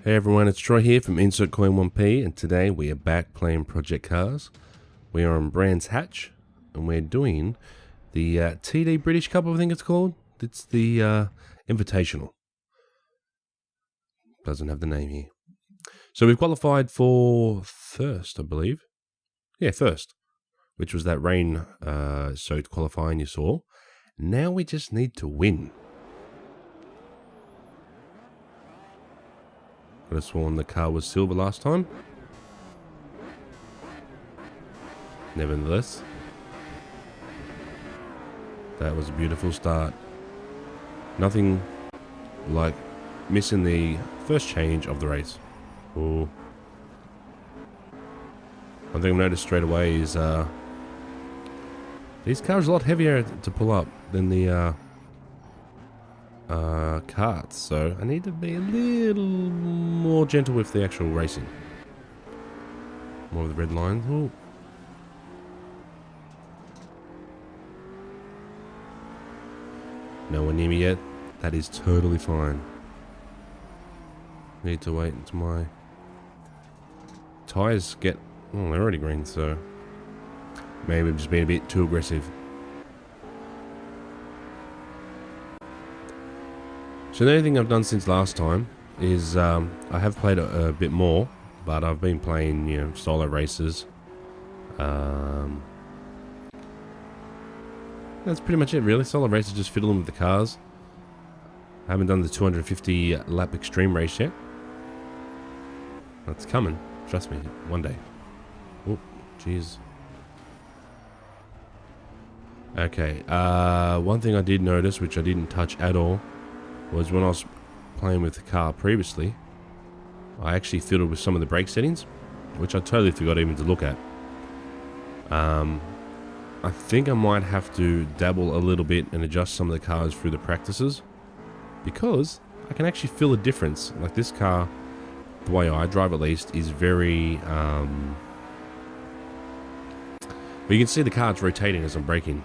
Hey everyone, it's Troy here from Insert Coin 1P, and today we are back playing Project c.a.r.s. We are on Brands Hatch, and we're doing the TD British Cup, I think it's called. It's the Invitational. Doesn't have the name here. So we've qualified for first, I believe. Yeah, first, which was that rain-soaked qualifying you saw. Now we just need to win. Could have sworn the car was silver last time. Nevertheless, that was a beautiful start. Nothing like missing the first change of the race. Ooh. One thing I've noticed straight away is these cars are a lot heavier to pull up than the carts, so I need to be a little more gentle with the actual racing. More of the red lines. Ooh. No one near me yet. That is totally fine. Need to wait until my tires get... Oh, they're already green, so maybe I'm just being a bit too aggressive. So the only thing I've done since last time is I have played a bit more, but I've been playing, you know, solo races. That's pretty much it, really. Solo races, just fiddling with the cars. I haven't done the 250 lap extreme race yet. That's coming, trust me, one day. Oh, jeez. Okay, one thing I did notice, which I didn't touch at all, was when I was playing with the car previously, I actually fiddled with some of the brake settings, which I totally forgot even to look at. I think I might have to dabble a little bit and adjust some of the cars through the practices, because I can actually feel a difference. Like this car, the way I drive at least, is very... but you can see the car, it's rotating as I'm braking,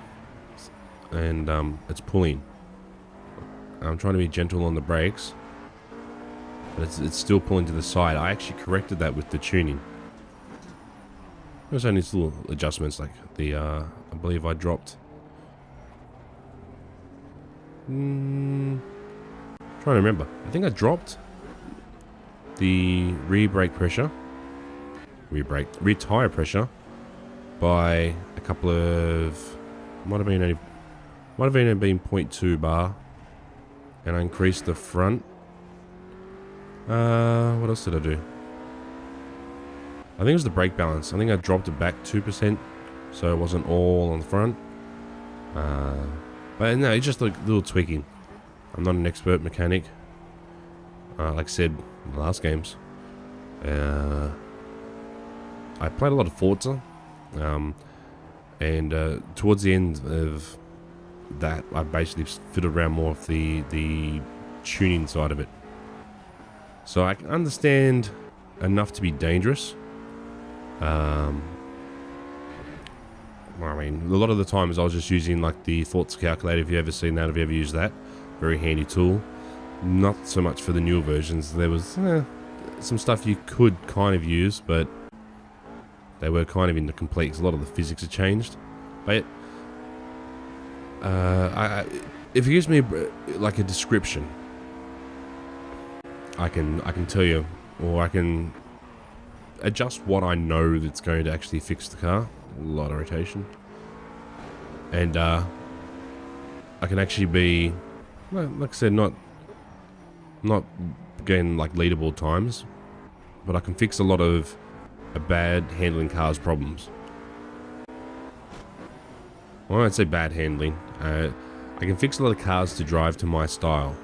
and it's pulling. I'm trying to be gentle on the brakes, but it's still pulling to the side. I actually corrected that with the tuning. There's only little adjustments, like the, I believe I dropped... trying to remember. I think I dropped the rear brake pressure, rear tire pressure by a couple of, might have been 0.2 bar. And I increased the front. What else did I do? I think it was the brake balance. I think I dropped it back 2%, so it wasn't all on the front. But no, it's just a little tweaking. I'm not an expert mechanic. Like I said in the last games, I played a lot of Forza, and towards the end of that, I basically fiddled around more with the tuning side of it. So I can understand enough to be dangerous. I mean, a lot of the times I was just using like the thoughts calculator. If you've ever seen that, if you ever used that, very handy tool. Not so much for the newer versions. There was some stuff you could kind of use, but they were kind of incomplete because a lot of the physics had changed. But if you gives me like a description, I can tell you, or I can adjust what I know that's going to actually fix the car. A lot of rotation, and I can actually be, well, like I said, not getting like leaderboard times, but I can fix a lot of a bad handling cars problems. Well, I won't say bad handling. I can fix a lot of cars to drive to my style,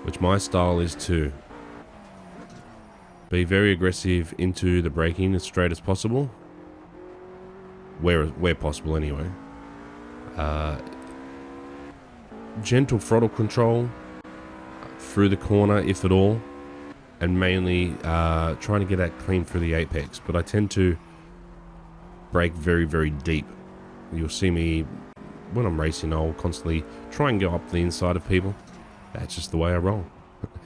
which my style is to be very aggressive into the braking as straight as possible, where possible anyway. Gentle throttle control through the corner, if at all, and mainly trying to get that clean through the apex. But I tend to brake very, very deep. You'll see me when I'm racing, I'll constantly try and go up the inside of people. That's just the way I roll.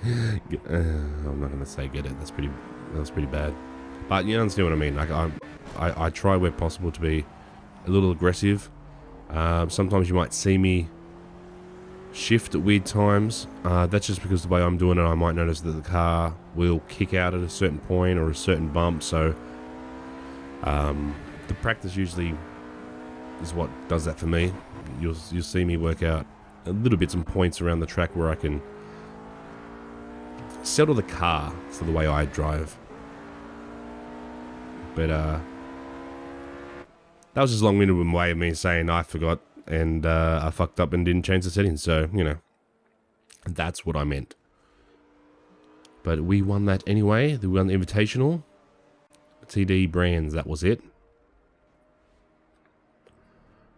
I'm not going to say get it. That's pretty bad. But you understand what I mean. Like I try where possible to be a little aggressive. Sometimes you might see me shift at weird times. That's just because the way I'm doing it, I might notice that the car will kick out at a certain point or a certain bump. So the practice usually is what does that for me. You'll see me work out a little bits and points around the track where I can settle the car for the way I drive. But that was just a long-winded way of me saying I forgot and I fucked up and didn't change the settings. So, you know, that's what I meant. But we won that anyway. We won the Invitational. TD Brands, that was it.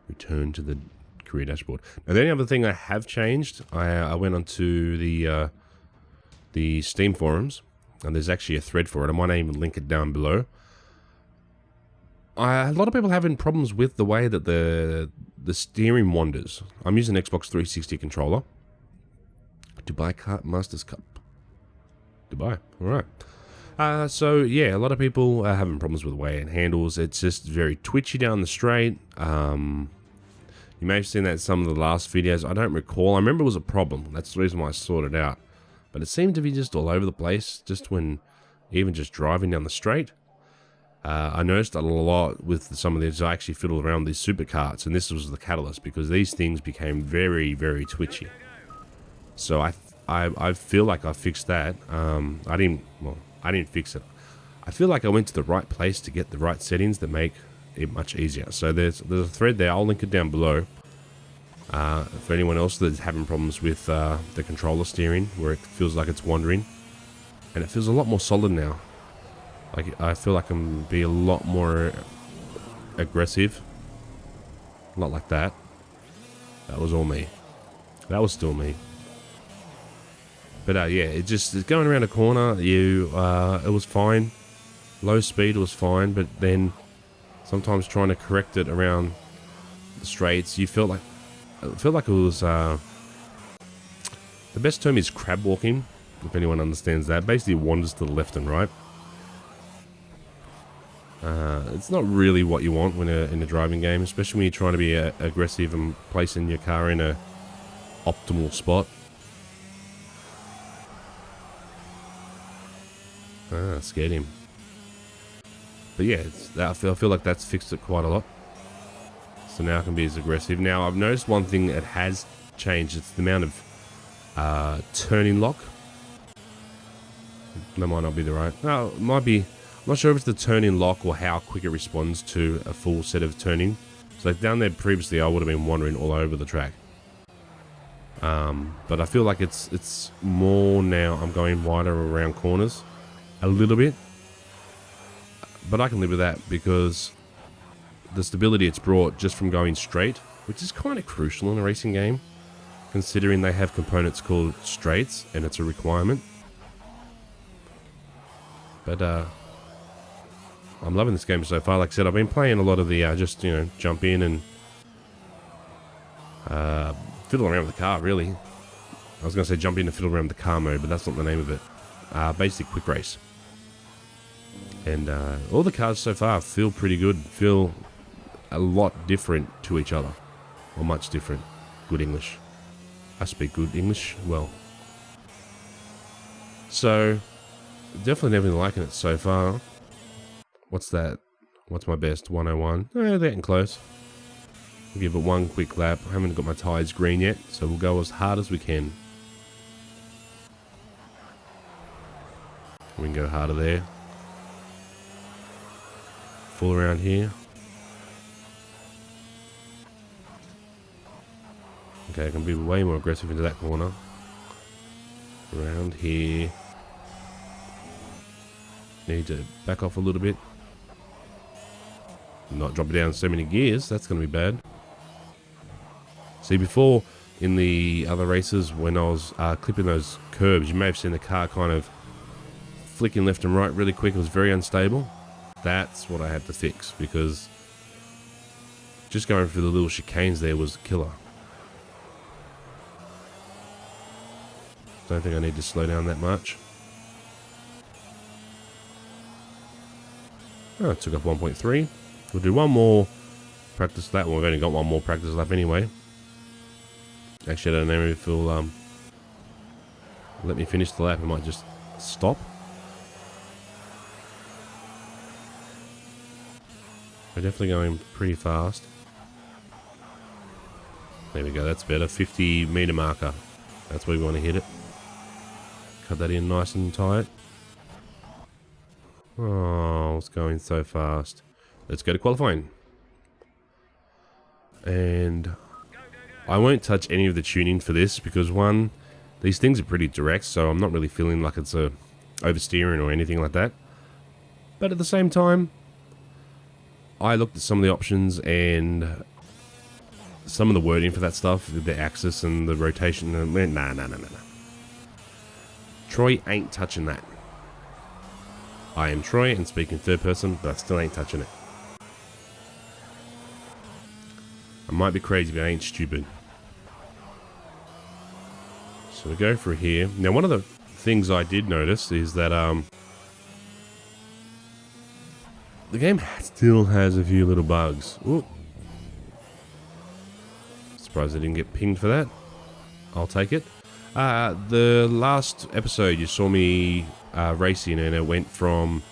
Return to the career dashboard. Now, the only other thing I have changed, I went onto the Steam forums, and there's actually a thread for it. I might even link it down below. A lot of people having problems with the way that the steering wanders. I'm using an Xbox 360 controller. Dubai Kart Masters Cup. Dubai. All right. So yeah, a lot of people are having problems with the way it handles. It's just very twitchy down the straight. You may have seen that in some of the last videos. I don't recall. I remember it was a problem. That's the reason why I sorted it out. But it seemed to be just all over the place, just when, even just driving down the straight. I noticed a lot with some of these. I actually fiddled around with these superkarts, and this was the catalyst, because these things became very, very twitchy. So I feel like I fixed that. I didn't fix it. I feel like I went to the right place to get the right settings that make it much easier. So there's a thread there. I'll link it down below. For anyone else that's having problems with the controller steering, where it feels like it's wandering, and it feels a lot more solid now. Like I feel like I can be a lot more aggressive. Not like that. That was all me. That was still me. But yeah, it's going around a corner. It was fine. Low speed was fine, but then sometimes trying to correct it around the straights, it felt like it was. The best term is crab walking, if anyone understands that. Basically, it wanders to the left and right. It's not really what you want when in a driving game, especially when you're trying to be aggressive and placing your car in a optimal spot. Scared him. But yeah, I feel like that's fixed it quite a lot. So now I can be as aggressive. Now I've noticed one thing that has changed. It's the amount of turning lock. That might not be the right. No, it might be. I'm not sure if it's the turning lock or how quick it responds to a full set of turning. So down there previously, I would have been wandering all over the track. But I feel like it's more now. I'm going wider around corners a little bit. But I can live with that because the stability it's brought just from going straight, which is kind of crucial in a racing game, considering they have components called straights and it's a requirement. But I'm loving this game so far. Like I said, I've been playing a lot of the just, you know, jump in and fiddle around with the car, really. I was going to say jump in and fiddle around with the car mode, but that's not the name of it. Basic quick race. And all the cars so far feel pretty good, feel a lot different to each other. Or much different. Good English. I speak good English well. So, definitely liking it so far. What's that? What's my best? 101. They're getting close. I'll give it one quick lap. I haven't got my tyres green yet, so we'll go as hard as we can. We can go harder there. Full around here. Okay, I can be way more aggressive into that corner. Around here. Need to back off a little bit. Not drop it down so many gears. That's going to be bad. See, before in the other races, when I was clipping those curbs, you may have seen the car kind of flicking left and right really quick. It was very unstable. That's what I had to fix, because just going through the little chicanes there was killer. Don't think I need to slow down that much. Oh, it took up 1.3. We'll do one more practice lap. Well, we've only got one more practice lap anyway. Actually, I don't know if it'll let me finish the lap. It might just stop. We're definitely going pretty fast. There we go, that's better. 50 meter marker. That's where we want to hit it. Cut that in nice and tight. Oh, it's going so fast. Let's go to qualifying. And I won't touch any of the tuning for this because one, these things are pretty direct, so I'm not really feeling like it's a oversteering or anything like that. But at the same time, I looked at some of the options and some of the wording for that stuff, the axis and the rotation, and went, nah. Troy ain't touching that. I am Troy and speaking third person, but I still ain't touching it. I might be crazy, but I ain't stupid. So we go through here. Now, one of the things I did notice is that the game still has a few little bugs. Ooh. Surprised I didn't get pinged for that. I'll take it. The last episode you saw me racing, and it went from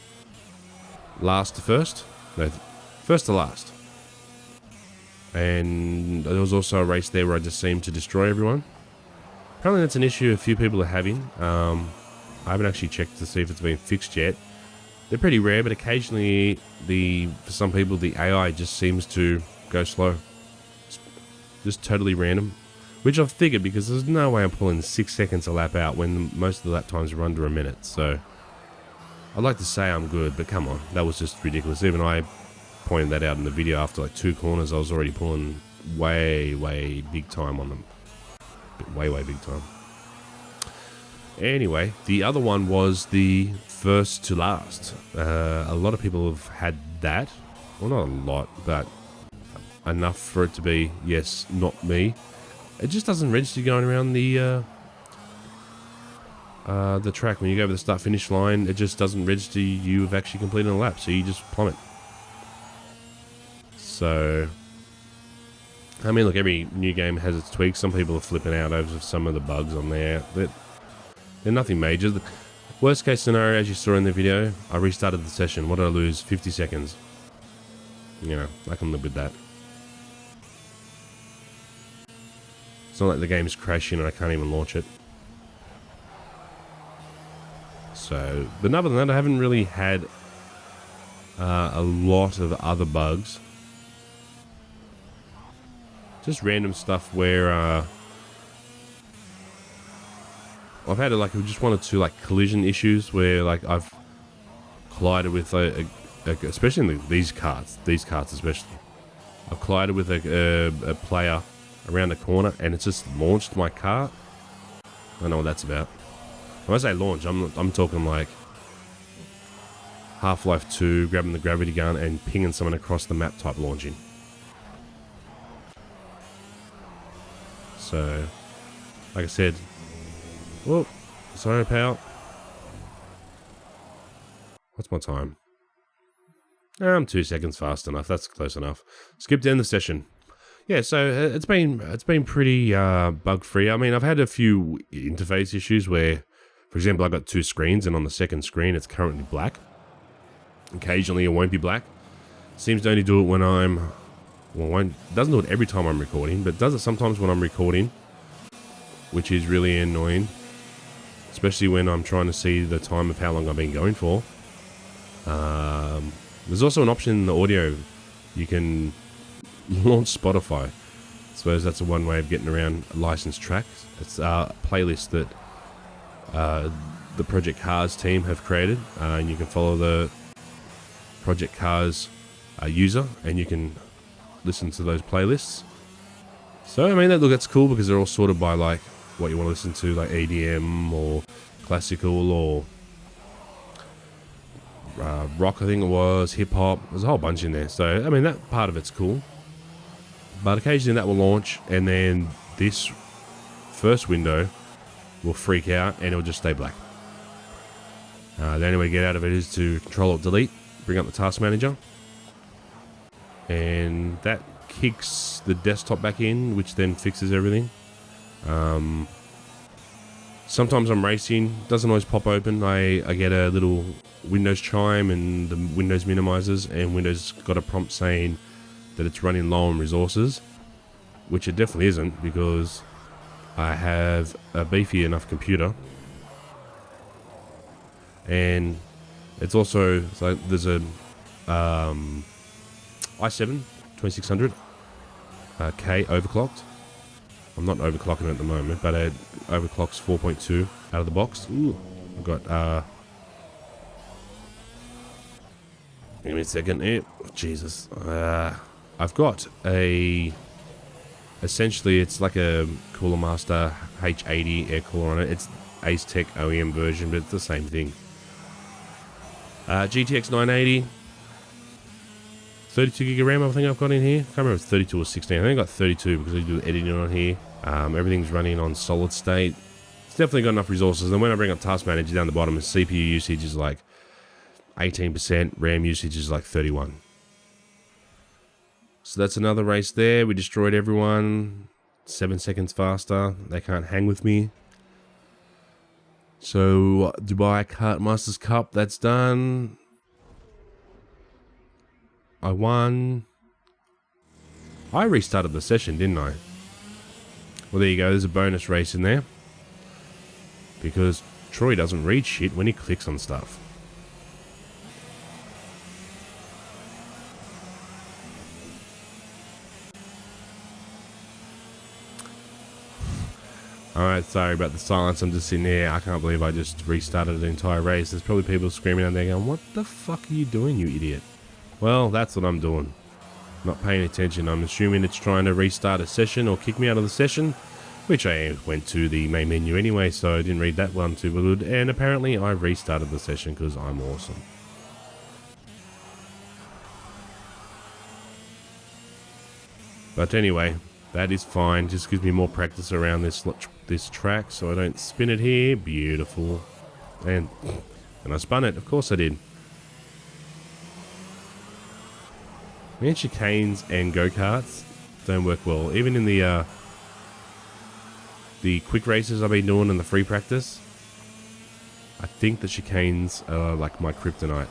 last to first. No, first to last. And there was also a race there where I just seemed to destroy everyone. Apparently that's an issue a few people are having. I haven't actually checked to see if it's been fixed yet. They're pretty rare, but occasionally for some people the AI just seems to go slow. Just totally random. Which I've figured because there's no way I'm pulling 6 seconds a lap out when most of the lap times are under a minute. So I'd like to say I'm good, but come on, that was just ridiculous. Even I pointed that out in the video. After like 2 corners, I was already pulling way big time on them. Way big time. Anyway, the other one was the first to last. A lot of people have had that. Well, not a lot, but enough for it to be, yes, not me. It just doesn't register going around the track. When you go over the start-finish line, it just doesn't register you have actually completed a lap, so you just plummet. So, I mean, look, every new game has its tweaks. Some people are flipping out over some of the bugs on there. They're nothing major. The worst case scenario, as you saw in the video, I restarted the session. What did I lose? 50 seconds. You know, I can live with that. It's not like the game's crashing and I can't even launch it. So, but other than that, I haven't really had a lot of other bugs. Just random stuff where I've had like just 1 or 2 like collision issues where like I've collided with especially in these karts especially. I've collided with a player around the corner and it's just launched my kart. I don't know what that's about. When I say launch, I'm talking like Half-Life 2, grabbing the gravity gun and pinging someone across the map type launching. So, like I said, whoa, sorry pal. What's my time? I'm 2 seconds fast enough. That's close enough. Skip to end the session. Yeah, so it's been pretty bug free. I mean, I've had a few interface issues where, for example, I've got 2 screens, and on the second screen it's currently black. Occasionally it won't be black. Seems to only do it when I'm, well, doesn't do it every time I'm recording, but does it sometimes when I'm recording, which is really annoying, especially when I'm trying to see the time of how long I've been going for. There's also an option in the audio. You can launch Spotify. I suppose that's one way of getting around licensed tracks. It's a playlist that the Project c.a.r.s team have created, and you can follow the Project c.a.r.s user, and you can listen to those playlists. So I mean, that's cool because they're all sorted by like what you want to listen to, like EDM or classical or rock, I think it was, hip hop. There's a whole bunch in there. So I mean, that part of it's cool. But occasionally that will launch, and then this first window will freak out and it'll just stay black. The only way to get out of it is to Control-Alt-Delete, bring up the task manager, and that kicks the desktop back in, which then fixes everything. Sometimes I'm racing, doesn't always pop open. I get a little Windows chime and the Windows minimizes, and Windows got a prompt saying that it's running low on resources, which it definitely isn't, because I have a beefy enough computer. And it's also, so there's a i7 2600 K overclocked. I'm not overclocking it at the moment, but it overclocks 4.2 out of the box. Ooh, I've got give me a second here. Jesus. I've got essentially it's like a Cooler Master H80 air cooler on it. It's Ace Tech OEM version, but it's the same thing. GTX 980, 32 gig of RAM I think I've got in here. I can't remember if it's 32 or 16. I think I got 32 because I do editing on here. Everything's running on solid state. It's definitely got enough resources. And when I bring up Task Manager down the bottom, CPU usage is like 18%, RAM usage is like 31%. So that's another race there. We destroyed everyone. 7 seconds faster. They can't hang with me. So, Dubai Kart Masters Cup, that's done. I won. I restarted the session, didn't I? Well, there you go. There's a bonus race in there. Because Troy doesn't read shit when he clicks on stuff. Alright, sorry about the silence. I'm just sitting there. I can't believe I just restarted the entire race. There's probably people screaming out there going, what the fuck are you doing, you idiot? Well, that's what I'm doing. Not paying attention. I'm assuming it's trying to restart a session or kick me out of the session, which I went to the main menu anyway, so I didn't read that one too good. And apparently I restarted the session because I'm awesome. But anyway, that is fine. Just gives me more practice around this track so I don't spin it here. Beautiful. And I spun it. Of course I did. Man, chicanes and go-karts don't work well. Even in the quick races I've been doing in the free practice, I think the chicanes are like my kryptonite.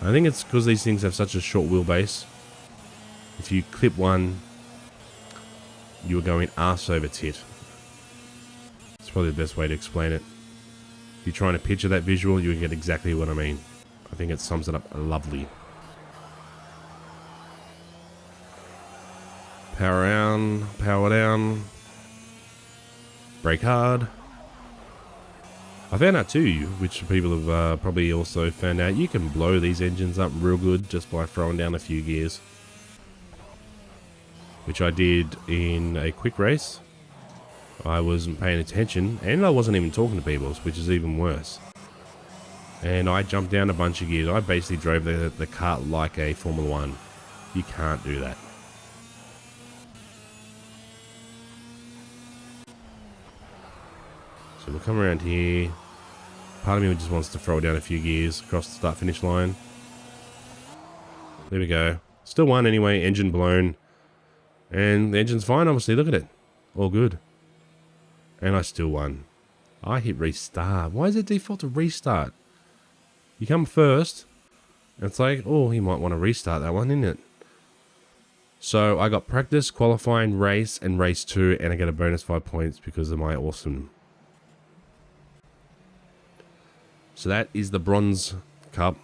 I think it's because these things have such a short wheelbase. If you clip one, you are going arse over tit. It's probably the best way to explain it. If you're trying to picture that visual, you get exactly what I mean. I think it sums it up lovely. Power down, power down. Brake hard. I found out too, which people have probably also found out, you can blow these engines up real good just by throwing down a few gears. Which I did in a quick race. I wasn't paying attention, and I wasn't even talking to people, which is even worse. And I jumped down a bunch of gears. I basically drove the kart like a Formula 1. You can't do that. So we'll come around here. Part of me just wants to throw down a few gears across the start-finish line. There we go. Still won anyway, engine blown. And the engine's fine, obviously. Look at it. All good. And I still won. I hit restart. Why is it default to restart? You come first. And it's like, oh, you might want to restart that one, isn't it? So I got practice, qualifying, race, and race 2. And I get a bonus 5 points because of my awesome. So that is the bronze cup.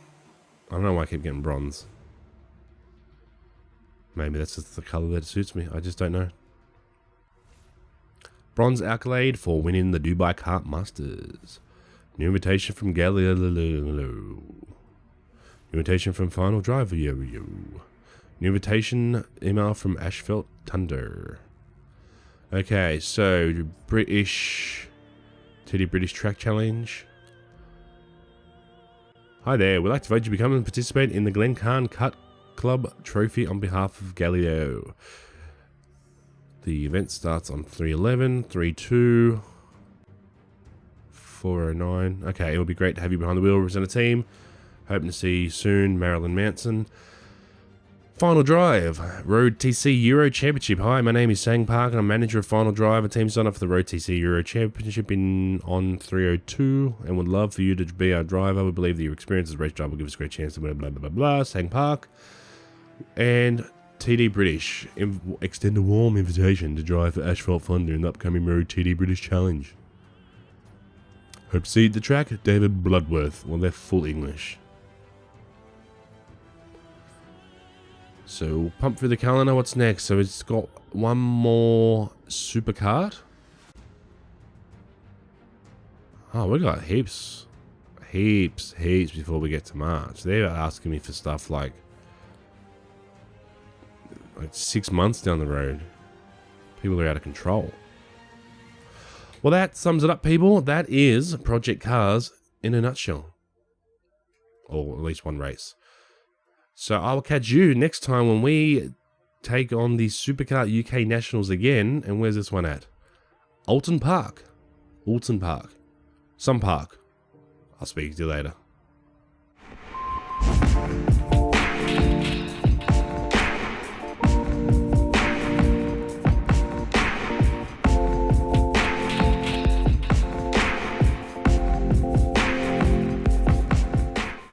I don't know why I keep getting bronze. Maybe that's just the colour that suits me. I just don't know. Bronze accolade for winning the Dubai Kart Masters. New invitation from Galileo. New invitation from Final Driver. New invitation email from Ashfelt Thunder. Okay, so British TD British Track Challenge. Hi there. We'd like to vote you to become and participate in the Glen Khan Kart Club Trophy on behalf of Galileo. The event starts on 3/11, 3/2. 409. Okay, it would be great to have you behind the wheel, represent a team. Hoping to see you soon, Marilyn Manson. Final Drive, Road TC Euro Championship. Hi, my name is Sang Park and I'm manager of Final Drive. A team signed up for the Road TC Euro Championship on 302 and would love for you to be our driver. We believe that your experience as a race driver will give us a great chance to blah, blah, blah, blah, blah. Sang Park. And TD British, extend a warm invitation to drive for Asphalt Thunder in the upcoming Road TD British Challenge. Hope to see you at the track, David Bloodworth. Well, they're full English. So, pump through the calendar, what's next? So it's got one more Superkart. Oh, we got heaps before we get to March. They're asking me for stuff like 6 months down the road. People are out of control. Well, that sums it up, people. That is Project Cars in a nutshell. Or at least one race. So I will catch you next time when we take on the Superkart UK Nationals again. And where's this one at? Alton Park. Alton Park. Some park. I'll speak to you later.